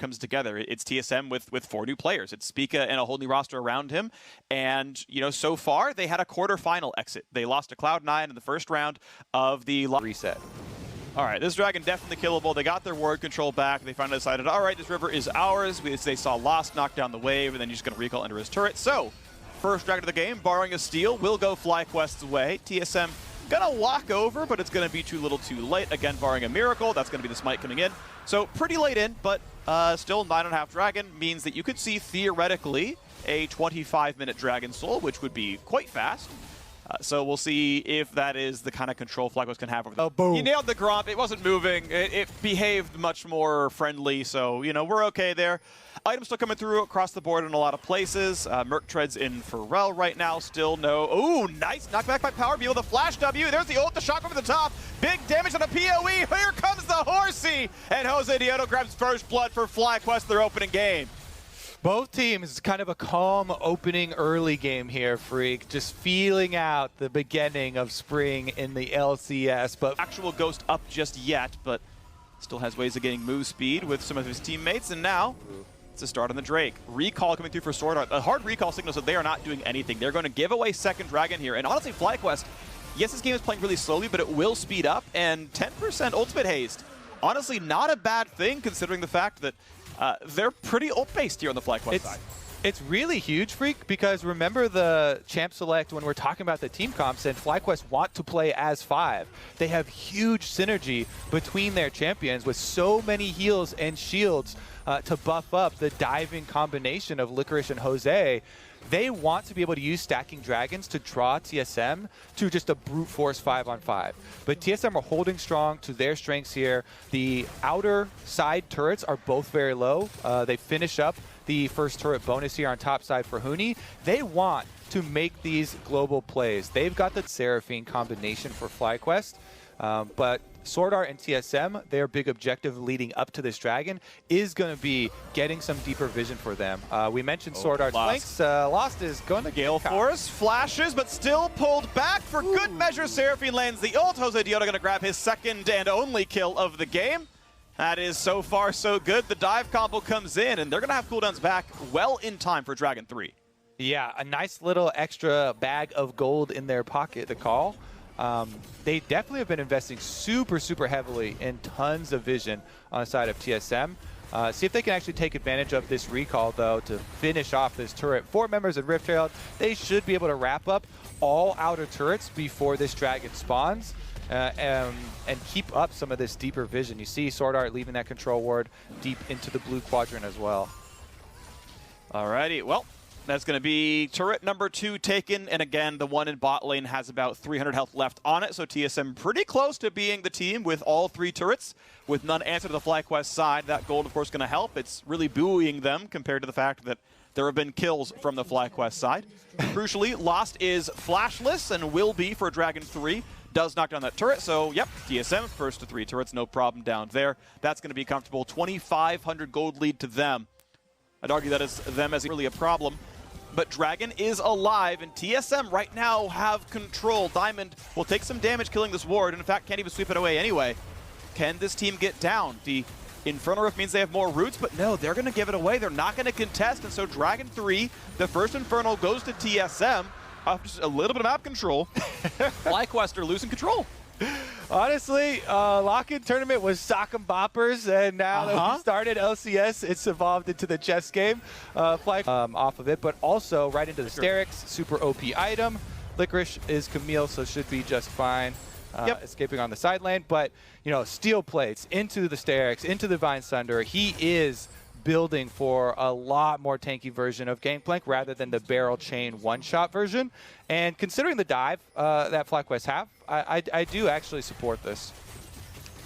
comes together. It's TSM with 4 new players. It's Spica and a whole new roster around him. And, you know, so far, they had a quarterfinal exit. They lost to Cloud9 in the first round of the reset. All right, this Dragon definitely killable. They got their ward control back. They finally decided, all right, this river is ours. They saw Lost knock down the wave, and then you're just going to recall under his turret. So, first Dragon of the game, borrowing a steal, will go FlyQuest's way. TSM gonna walk over, but it's gonna be too little too late. Again, barring a miracle, that's gonna be the smite coming in. So pretty late in, but still 9.5 Dragon means that you could see theoretically a 25-minute Dragon Soul, which would be quite fast. So we'll see if that is the kind of control FlyQuest can have over the boom. You nailed the Gromp. It wasn't moving. It behaved much more friendly, so, you know, we're okay there. Items still coming through across the board in a lot of places. Merc Tread's in Pharrell right now. Still no. Ooh, nice knockback by Power. Be able to flash W. There's the ult, the shock over the top. Big damage on a PoE. Here comes the Horsey. And Jose Dioto grabs first blood for FlyQuest, their opening game. Both teams, kind of a calm opening early game here, Freak. Just feeling out the beginning of spring in the LCS. But actual Ghost up just yet, but still has ways of getting move speed with some of his teammates. And now, it's a start on the Drake. Recall coming through for Sword Art. A hard recall signals that they are not doing anything. They're going to give away second Dragon here. And honestly, FlyQuest, yes, this game is playing really slowly, but it will speed up. And 10% ultimate haste. Honestly, not a bad thing considering the fact that they're pretty ult-based here on the FlyQuest side. It's really huge, Freak, because remember the Champ Select when we're talking about the team comps and FlyQuest want to play as 5. They have huge synergy between their champions with so many heals and shields to buff up the diving combination of Licorice and Jose. They want to be able to use stacking dragons to draw TSM to just a brute force 5-on-5. But TSM are holding strong to their strengths here. The outer side turrets are both very low. They finish up the first turret bonus here on top side for Huni. They want to make these global plays. They've got the Seraphine combination for FlyQuest, but Sword Art and TSM, their big objective leading up to this Dragon is going to be getting some deeper vision for them. We mentioned Sword Art's flanks. Lost is going to Gale Force flashes, but still pulled back for good measure. Seraphine lands the ult. Jose Dioto going to grab his second and only kill of the game. That is so far so good. The dive combo comes in, and they're going to have cooldowns back well in time for Dragon 3. Yeah, a nice little extra bag of gold in their pocket to call. They definitely have been investing super heavily in tons of vision on the side of TSM. See if they can actually take advantage of this recall, though, to finish off this turret. 4 members of Rift Herald, they should be able to wrap up all outer turrets before this Dragon spawns and keep up some of this deeper vision. You see Sword Art leaving that control ward deep into the blue quadrant as well. Alrighty, well, that's going to be turret number 2 taken, and again, the one in bot lane has about 300 health left on it, so TSM pretty close to being the team with all 3 turrets, with none answered to the FlyQuest side. That gold, of course, going to help. It's really buoying them compared to the fact that there have been kills from the FlyQuest side. Crucially, Lost is flashless and will be for Dragon 3. Does knock down that turret, so yep, TSM first to 3 turrets, no problem down there. That's going to be comfortable. 2,500 gold lead to them. I'd argue that is them as really a problem. But Dragon is alive, and TSM right now have control. Diamond will take some damage killing this ward, and in fact can't even sweep it away anyway. Can this team get down? The Infernal Rift means they have more roots, but no, they're going to give it away. They're not going to contest, and so Dragon 3, the first Infernal goes to TSM. Just a little bit of map control. FlyQuest are losing control. Honestly, lock-in tournament was sock 'em boppers, and now that we started LCS, it's evolved into the chess game. Fly off of it, but also right into the Sterix, super OP item. Licorice is Camille, so should be just fine. Escaping on the side lane, but you know, steel plates into the Sterix, into the Vine Sunder. He is building for a lot more tanky version of Gangplank rather than the barrel chain one-shot version. And considering the dive that FlyQuest have, I do actually support this.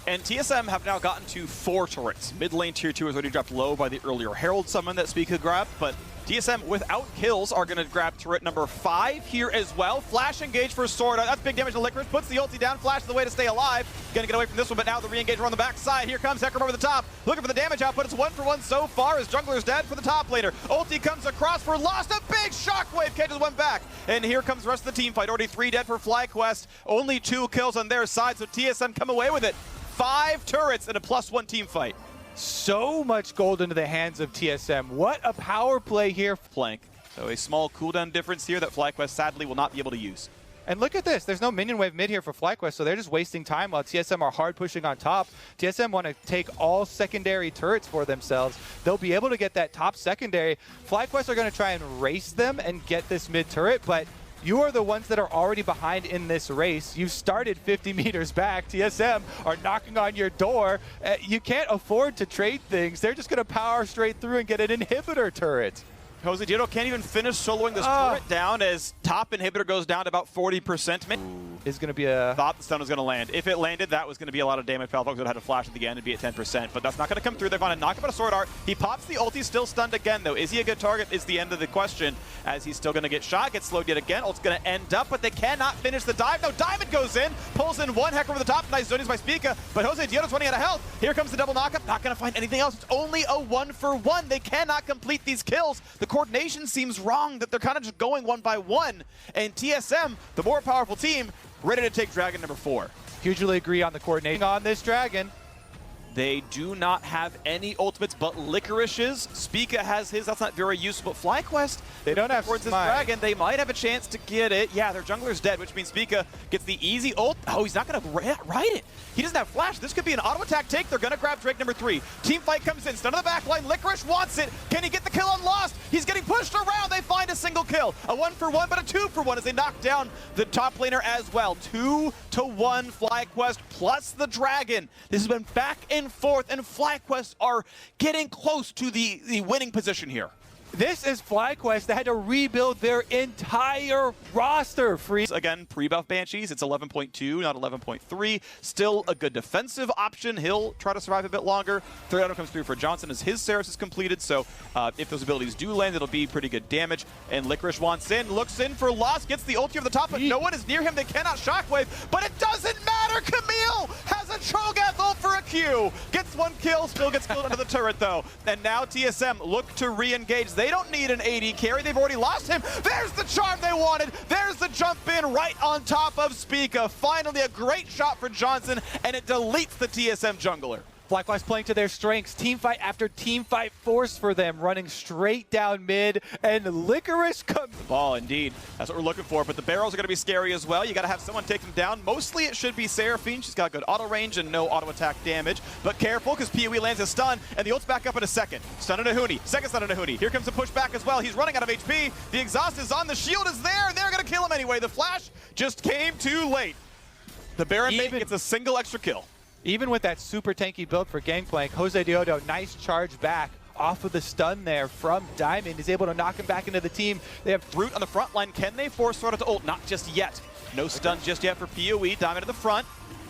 And TSM have now gotten to 4 turrets. Mid lane tier 2 is already dropped low by the earlier Herald summon that Spica grabbed, but TSM without kills are going to grab turret number 5 here as well. Flash engage for Sword. That's big damage to Licorice. Puts the ulti down. Flash is the way to stay alive. Going to get away from this one, but now the re-engage on the backside. Here comes Hecarim over the top. Looking for the damage output. It's 1-for-1 so far as Jungler's dead for the top laner. Ulti comes across for Lost. A big shockwave catches one back. And here comes the rest of the team fight. Already 3 dead for FlyQuest. Only 2 kills on their side, so TSM come away with it. 5 turrets in a +1 team fight. so much gold into the hands of TSM. What a power play here. Plank. So a small cooldown difference here that FlyQuest sadly will not be able to use. And look at this. There's no minion wave mid here for FlyQuest, so they're just wasting time while TSM are hard pushing on top. TSM want to take all secondary turrets for themselves. They'll be able to get that top secondary. FlyQuest are going to try and race them and get this mid turret, but you are the ones that are already behind in this race. You started 50 meters back. TSM are knocking on your door. You can't afford to trade things. They're just going to power straight through and get an inhibitor turret. Jose Diodo can't even finish soloing this turret down as top inhibitor goes down to about 40%. Is going to be a... Thought the stun was going to land. If it landed, that was going to be a lot of damage. Palafox would have had to flash at the end and be at 10%, but that's not going to come through. They're going to knock him out of Sword Art. He pops the ult. He's still stunned again, though. Is he a good target is the end of the question, as he's still going to get shot, gets slowed yet again. Ult's going to end up, but they cannot finish the dive. No, Diamond goes in, pulls in one heck over the top. Nice zonies by Spica, but Jose Diodo's running out of health. Here comes the double knockup. Not going to find anything else. It's only a 1-for-1. They cannot complete these kills. The coordination seems wrong, that they're kind of just going one by one, and TSM, the more powerful team, ready to take Dragon number 4. Hugely agree on the coordination on this Dragon. They do not have any ultimates but Licorice's. Spica has his. That's not very useful. FlyQuest, they don't have towards this Dragon. They might have a chance to get it. Yeah, their jungler's dead, which means Spica gets the easy ult. Oh, he's not going to ride it. He doesn't have flash. This could be an auto attack take. They're going to grab Drake number 3. Team fight comes in. Stun on the back line. Licorice wants it. Can he get the kill on Lost? He's getting pushed around. They find a single kill. A 1-for-1, but a 2-for-1 as they knock down the top laner as well. 2-1 FlyQuest plus the Dragon. This has been back and forth, and FlyQuest are getting close to the winning position here. This is FlyQuest that had to rebuild their entire roster. Again, pre-buff Banshees, it's 11.2, not 11.3. Still a good defensive option. He'll try to survive a bit longer. Third item comes through for Johnson as his Ceres is completed, so if those abilities do land, it'll be pretty good damage. And Licorice wants in, looks in for Lost, gets the ulti over the top, but no one is near him. They cannot shockwave, but it doesn't matter. Camille has a Trogath ult for a Q. Gets one kill, still gets killed under the turret, though. And now TSM look to re-engage. They don't need an AD carry. They've already lost him. There's the charm they wanted. There's the jump in right on top of Spica. Finally, a great shot for Johnson, and it deletes the TSM jungler. FlyQuest playing to their strengths. Team fight after team fight forced for them, running straight down mid, and Licorice comes. Ball, indeed. That's what we're looking for, but the barrels are going to be scary as well. You got to have someone take them down. Mostly it should be Seraphine. She's got good auto range and no auto attack damage, but careful because PoE lands a stun, and the ult's back up in a second. Stun on Ahuni. Second stun on Ahuni. Here comes the pushback as well. He's running out of HP. The exhaust is on. The shield is there, and they're going to kill him anyway. The flash just came too late. The Baron maybe gets a single extra kill. Even with that super tanky build for Gangplank, Jose Diodo, nice charge back off of the stun there from Diamond. Is able to knock him back into the team. They have Brute on the front line. Can they force Sword Art to ult? Not just yet. No stun just yet for PoE. Diamond at the front.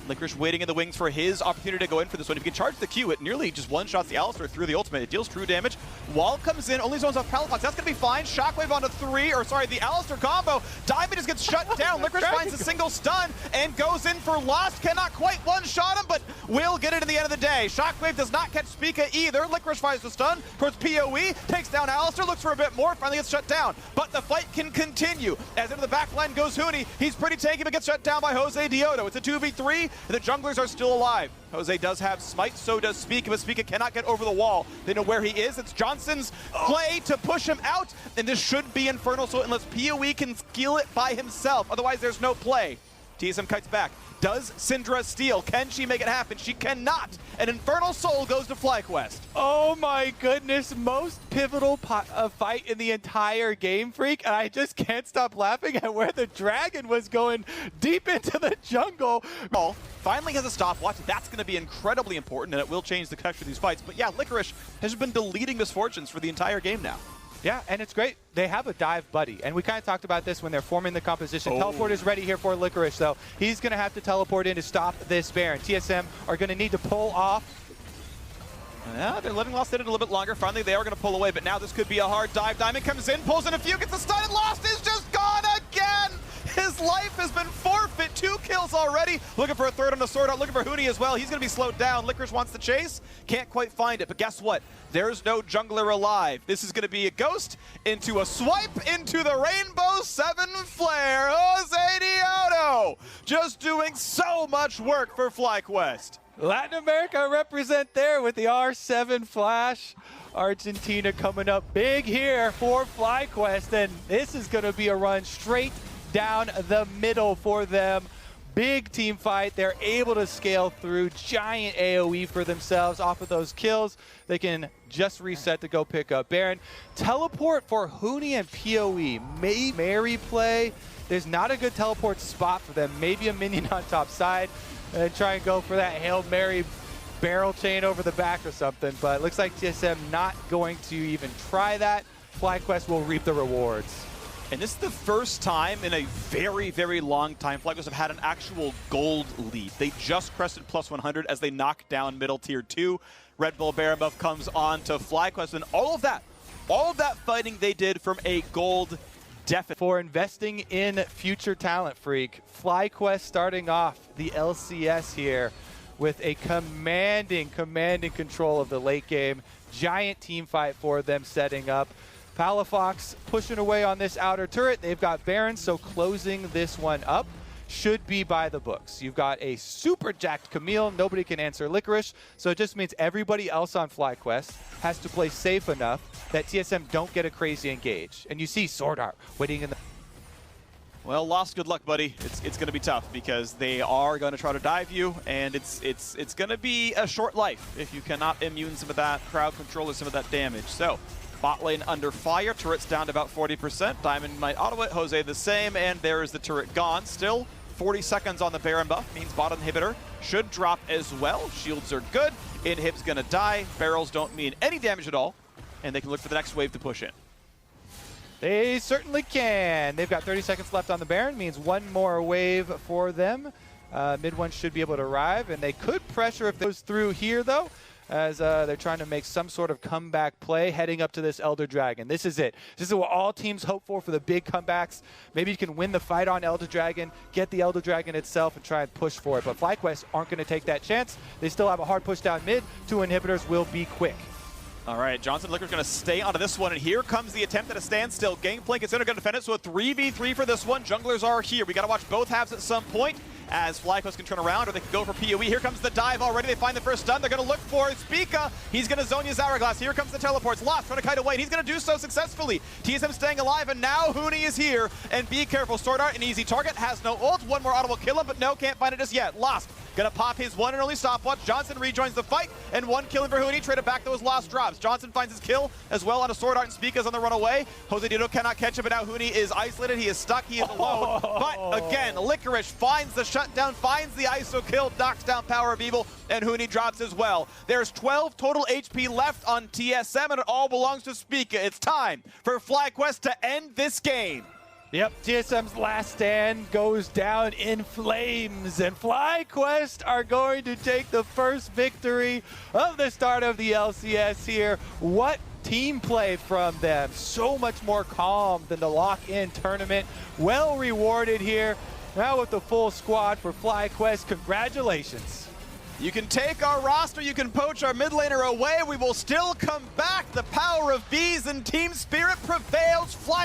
Licorice waiting in the wings for his opportunity to go in for this one. If he can charge the Q, it nearly just one-shots the Alistar through the ultimate. It deals true damage. Wall comes in, only zones off Palafox. That's going to be fine. Shockwave onto 3, or sorry, the Alistar combo. Diamond just gets shut down. Licorice finds a single stun and goes in for Lost. Cannot quite one-shot him, but will get it at the end of the day. Shockwave does not catch Spica either. Licorice finds the stun towards PoE, takes down Alistar, looks for a bit more, finally gets shut down. But the fight can continue. As into the back line goes Huni. He's pretty tanky, but gets shut down by Jose Diodo. It's a 2v3, and the junglers are still alive. Jose does have smite, so does Spica, but Spica cannot get over the wall. They know where he is. It's Johnson's play to push him out, and this should be Infernal, so unless PoE can steal it by himself, otherwise there's no play. TSM kites back. Does Syndra steal? Can she make it happen? She cannot. An Infernal Soul goes to FlyQuest. Oh my goodness, most pivotal fight in the entire game, Freak, and I just can't stop laughing at where the Dragon was going deep into the jungle. Finally has a stopwatch. That's going to be incredibly important, and it will change the texture of these fights. But yeah, Licorice has been deleting misfortunes for the entire game now. Yeah, and it's great. They have a dive buddy, and we kind of talked about this when they're forming the composition. Teleport is ready here for Licorice, though. He's going to have to teleport in to stop this Baron. TSM are going to need to pull off. Yeah, they're letting Lost hit it a little bit longer. Finally, they are going to pull away, but now this could be a hard dive. Diamond comes in, pulls in a few, gets the stun, and Lost is just gone again! His life has been forfeit. 2 kills already. Looking for a third on the Sword Art. Looking for Huni as well. He's going to be slowed down. Licorice wants the chase. Can't quite find it. But guess what? There's no jungler alive. This is going to be a ghost into a swipe into the Rainbow 7 flare. Jose Diodo just doing so much work for FlyQuest. Latin America represent there with the R7 flash. Argentina coming up big here for FlyQuest, and this is going to be a run straight down the middle for them. Big team fight. They're able to scale through giant AoE for themselves off of those kills. They can just reset to go pick up Baron. Teleport for Huni and PoE. May Mary play. There's not a good teleport spot for them. Maybe a minion on top side and try and go for that Hail Mary barrel chain over the back or something. But it looks like TSM not going to even try that. FlyQuest will reap the rewards. And this is the first time in a very, very long time FlyQuest have had an actual gold lead. They just crested plus 100 as they knock down middle tier 2. Red Bull Baron buff comes on to FlyQuest, and all of that fighting they did from a gold deficit. For investing in future talent, Freak, FlyQuest starting off the LCS here with a commanding control of the late game. Giant team fight for them setting up. Palafox pushing away on this outer turret. They've got Baron, so closing this one up should be by the books. You've got a super jacked Camille. Nobody can answer Licorice, so it just means everybody else on FlyQuest has to play safe enough that TSM don't get a crazy engage. And you see Sword Art waiting in the... Well, Lost, good luck, buddy. It's going to be tough because they are going to try to dive you, and it's going to be a short life if you cannot immune some of that crowd control or some of that damage. So, bot lane under fire, turret's down to about 40%. Diamond might auto it, Jose the same, and there is the turret gone. Still 40 seconds on the Baron buff, means bot inhibitor should drop as well. Shields are good, inhib's going to die, barrels don't mean any damage at all, and they can look for the next wave to push in. They certainly can. They've got 30 seconds left on the Baron, means one more wave for them. Mid one should be able to arrive, and they could pressure if it goes through here, though, as they're trying to make some sort of comeback play heading up to this Elder Dragon. This is it. This is what all teams hope for the big comebacks. Maybe you can win the fight on Elder Dragon, get the Elder Dragon itself, and try and push for it. But FlyQuest aren't going to take that chance. They still have a hard push down mid. 2 inhibitors will be quick. All right, Johnson Liquor's going to stay onto this one, and here comes the attempt at a standstill. Gangplank is going to defend it, so a 3v3 for this one. Junglers are here. We got to watch both halves at some point, as FlyQuest can turn around, or they can go for PoE. Here comes the dive already. They find the first stun. They're going to look for Spica. He's going to zone his Hourglass. Here comes the teleports. Lost, trying to kite away, and he's going to do so successfully. TSM staying alive, and now Huni is here. And be careful, Sword Art, an easy target, has no ult. One more auto will kill him, but no, can't find it just yet. Lost. Gonna pop his one and only stopwatch. Johnson rejoins the fight, and one kill in for Huni. Traded back those lost drops. Johnson finds his kill as well on a Sword Art, and Spica's on the run away. Jose Dito cannot catch him, but now Huni is isolated. He is stuck. He is alone. But again, Licorice finds the shutdown, finds the ISO kill, knocks down Power of Evil, and Huni drops as well. There's 12 total HP left on TSM, and it all belongs to Spica. It's time for FlyQuest to end this game. Yep, TSM's last stand goes down in flames, and FlyQuest are going to take the first victory of the start of the LCS here. What team play from them. So much more calm than the lock-in tournament. Well rewarded here. Now with the full squad for FlyQuest, congratulations. You can take our roster, you can poach our mid laner away. We will still come back. The power of bees and team spirit prevails. Fly